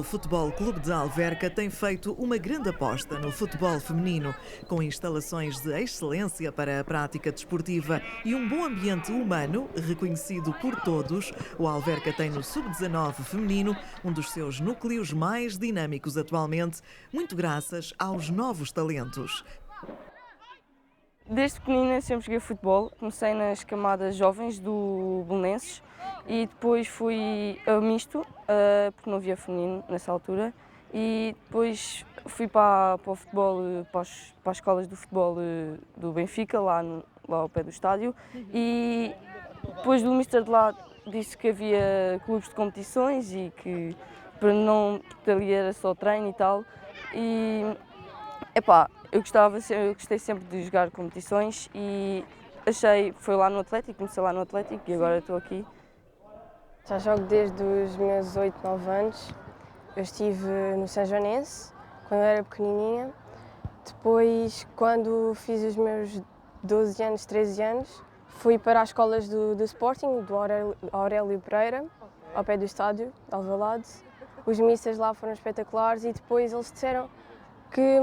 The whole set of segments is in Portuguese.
O Futebol Clube de Alverca tem feito uma grande aposta no futebol feminino, com instalações de excelência para a prática desportiva e um bom ambiente humano, reconhecido por todos. O Alverca tem no Sub-19 feminino um dos seus núcleos mais dinâmicos atualmente, muito graças aos novos talentos. Desde pequenina sempre joguei futebol. Comecei nas camadas jovens do Belenenses e depois fui a misto, porque não havia feminino nessa altura. E depois fui para o futebol, para as escolas do futebol do Benfica, lá ao pé do estádio. E depois do mister de lá disse que havia clubes de competições e que para não, porque ali era só treino e tal. E eu gostei sempre de jogar competições e foi lá no Atlético, comecei lá no Atlético e agora estou aqui. Já jogo desde os meus 8, 9 anos. Eu estive no São Joanense, quando eu era pequenininha. Depois, quando fiz os meus 12 anos, 13 anos, fui para as escolas do Sporting, do Aurélio Pereira, ao pé do estádio, de Alvalade. Os missas lá foram espetaculares e depois eles disseram que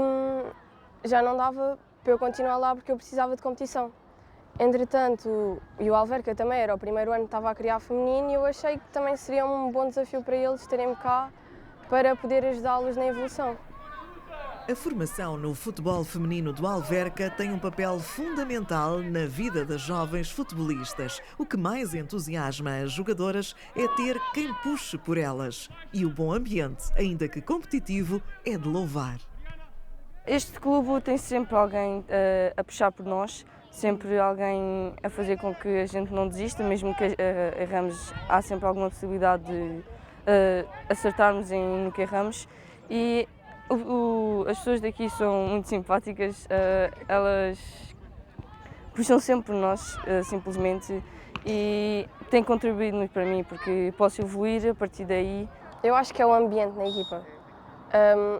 já não dava para eu continuar lá porque eu precisava de competição. Entretanto, e o Alverca também era o primeiro ano que estava a criar feminino e eu achei que também seria um bom desafio para eles terem-me cá para poder ajudá-los na evolução. A formação no futebol feminino do Alverca tem um papel fundamental na vida das jovens futebolistas. O que mais entusiasma as jogadoras é ter quem puxe por elas. E o bom ambiente, ainda que competitivo, é de louvar. Este clube tem sempre alguém a puxar por nós, sempre alguém a fazer com que a gente não desista, mesmo que erramos, há sempre alguma possibilidade de acertarmos no que erramos. E as pessoas daqui são muito simpáticas, elas puxam sempre por nós, simplesmente, e têm contribuído muito para mim, porque posso evoluir a partir daí. Eu acho que é o ambiente na equipa.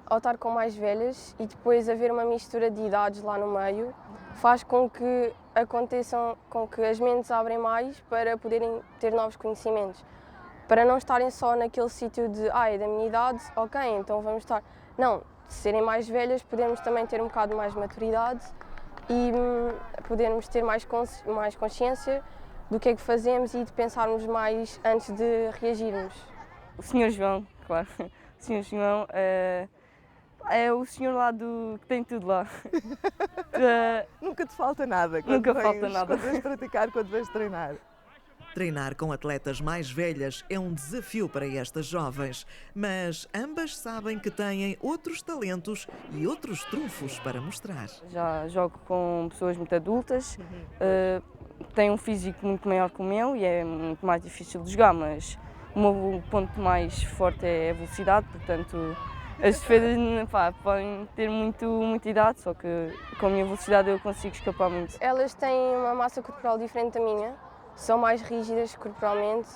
Ao estar com mais velhas e depois haver uma mistura de idades lá no meio, faz com que as mentes abrem mais para poderem ter novos conhecimentos. Para não estarem só naquele sítio de é da minha idade, ok, então vamos estar. Não, de serem mais velhas, podemos também ter um bocado mais maturidade e podermos ter mais consciência do que é que fazemos e de pensarmos mais antes de reagirmos. O Sr. João, claro. O Sr. João é o senhor lá que tem tudo lá. Nunca te falta nada Nunca falta nada. Quando vais praticar, quando vais treinar. Treinar com atletas mais velhas é um desafio para estas jovens, mas ambas sabem que têm outros talentos e outros trunfos para mostrar. Já jogo com pessoas muito adultas, têm um físico muito maior que o meu e é muito mais difícil de jogar, mas o meu ponto mais forte é a velocidade, portanto as defesas podem ter muita idade, só que com a minha velocidade eu consigo escapar muito. Elas têm uma massa corporal diferente da minha, são mais rígidas corporalmente,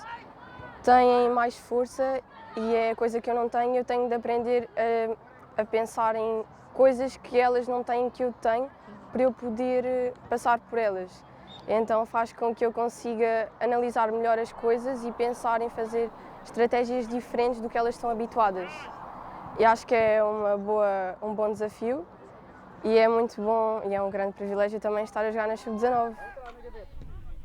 têm mais força e é coisa que eu não tenho. Eu tenho de aprender a pensar em coisas que elas não têm que eu tenho para eu poder passar por elas. Então faz com que eu consiga analisar melhor as coisas e pensar em fazer estratégias diferentes do que elas estão habituadas. E acho que é um bom desafio e é muito bom e é um grande privilégio também estar a jogar na Sub-19.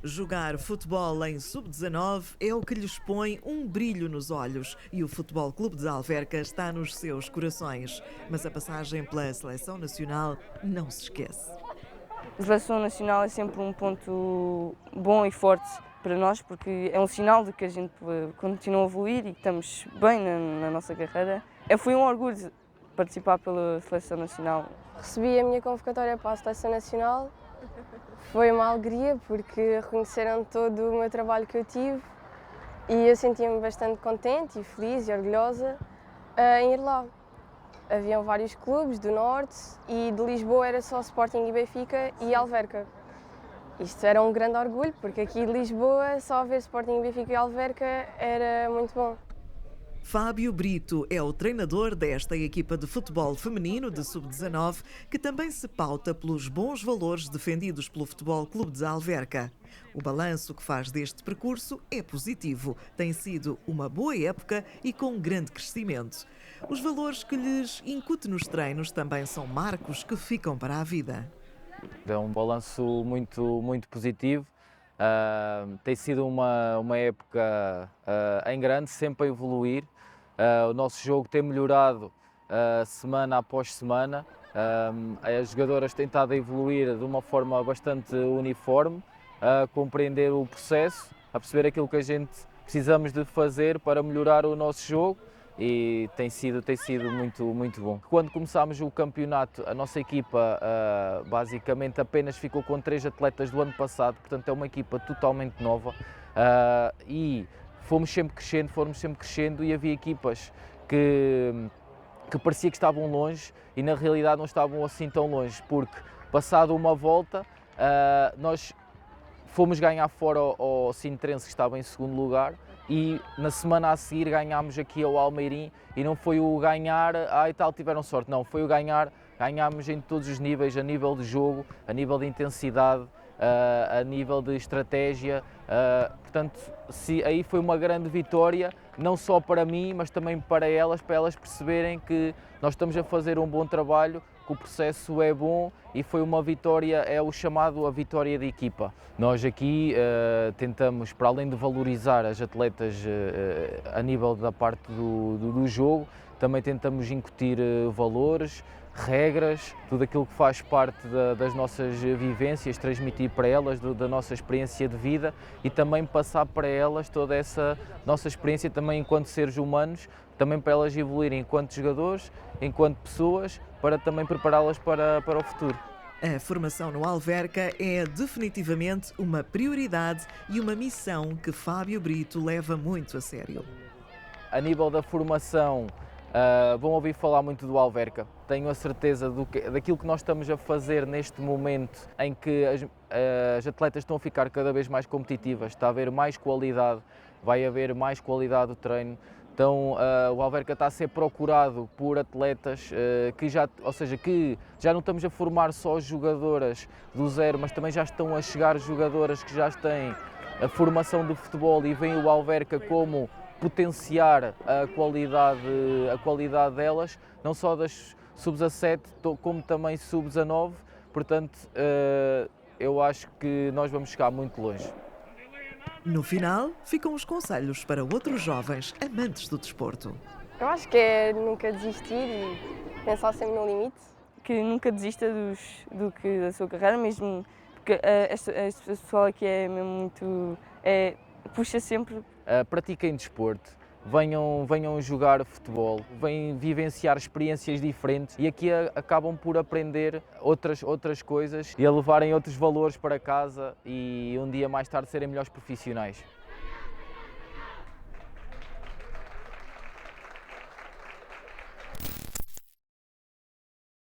Jogar futebol em Sub-19 é o que lhes põe um brilho nos olhos e o Futebol Clube de Alverca está nos seus corações. Mas a passagem pela Seleção Nacional não se esquece. A Seleção Nacional é sempre um ponto bom e forte para nós, porque é um sinal de que a gente continua a evoluir e que estamos bem na nossa carreira. Foi um orgulho participar pela Seleção Nacional. Recebi a minha convocatória para a Seleção Nacional. Foi uma alegria porque reconheceram todo o meu trabalho que eu tive e eu sentia-me bastante contente e feliz e orgulhosa em ir lá. Haviam vários clubes do Norte e de Lisboa era só Sporting e Benfica e Alverca. Isto era um grande orgulho porque aqui de Lisboa só haver Sporting, Benfica e Alverca era muito bom. Fábio Brito é o treinador desta equipa de futebol feminino de sub-19, que também se pauta pelos bons valores defendidos pelo Futebol Clube de Alverca. O balanço que faz deste percurso é positivo. Tem sido uma boa época e com grande crescimento. Os valores que lhes incute nos treinos também são marcos que ficam para a vida. É um balanço muito positivo. Tem sido uma época em grande, sempre a evoluir. O nosso jogo tem melhorado semana após semana. As jogadoras têm estado a evoluir de uma forma bastante uniforme, a compreender o processo, a perceber aquilo que a gente precisamos de fazer para melhorar o nosso jogo, e tem sido muito bom. Quando começámos o campeonato, a nossa equipa basicamente apenas ficou com 3 atletas do ano passado, portanto é uma equipa totalmente nova, e fomos sempre crescendo e havia equipas que parecia que estavam longe e na realidade não estavam assim tão longe, porque passado uma volta nós fomos ganhar fora ao Sintrense, que estava em segundo lugar, e na semana a seguir ganhámos aqui ao Almeirim, e não foi o ganhar, e tal, tiveram sorte, não, foi o ganhar, ganhámos em todos os níveis, a nível de jogo, a nível de intensidade, a nível de estratégia, portanto, aí foi uma grande vitória, não só para mim, mas também para elas perceberem que nós estamos a fazer um bom trabalho, que o processo é bom, e foi uma vitória, é o chamado a vitória de equipa. Nós aqui tentamos, para além de valorizar as atletas a nível da parte do jogo, também tentamos incutir valores, regras, tudo aquilo que faz parte das nossas vivências, transmitir para elas da nossa experiência de vida e também passar para elas toda essa nossa experiência também enquanto seres humanos, também para elas evoluírem enquanto jogadores, enquanto pessoas, para também prepará-las para o futuro. A formação no Alverca é definitivamente uma prioridade e uma missão que Fábio Brito leva muito a sério. A nível da formação, vão ouvir falar muito do Alverca. Tenho a certeza daquilo que nós estamos a fazer neste momento em que as atletas estão a ficar cada vez mais competitivas, está a haver mais qualidade, vai haver mais qualidade do treino. Então o Alverca está a ser procurado por atletas que já não estamos a formar só jogadoras do zero, mas também já estão a chegar jogadoras que já têm a formação de futebol e veem o Alverca como potenciar a qualidade delas, não só das sub-17 como também sub-19, portanto eu acho que nós vamos chegar muito longe. No final, ficam os conselhos para outros jovens amantes do desporto. Eu acho que é nunca desistir e pensar sempre no limite. Que nunca desista da sua carreira, mesmo porque este pessoal aqui é mesmo muito... puxa sempre. Pratiquem desporto, venham jogar futebol, venham vivenciar experiências diferentes e aqui acabam por aprender outras coisas e a levarem outros valores para casa e um dia mais tarde serem melhores profissionais.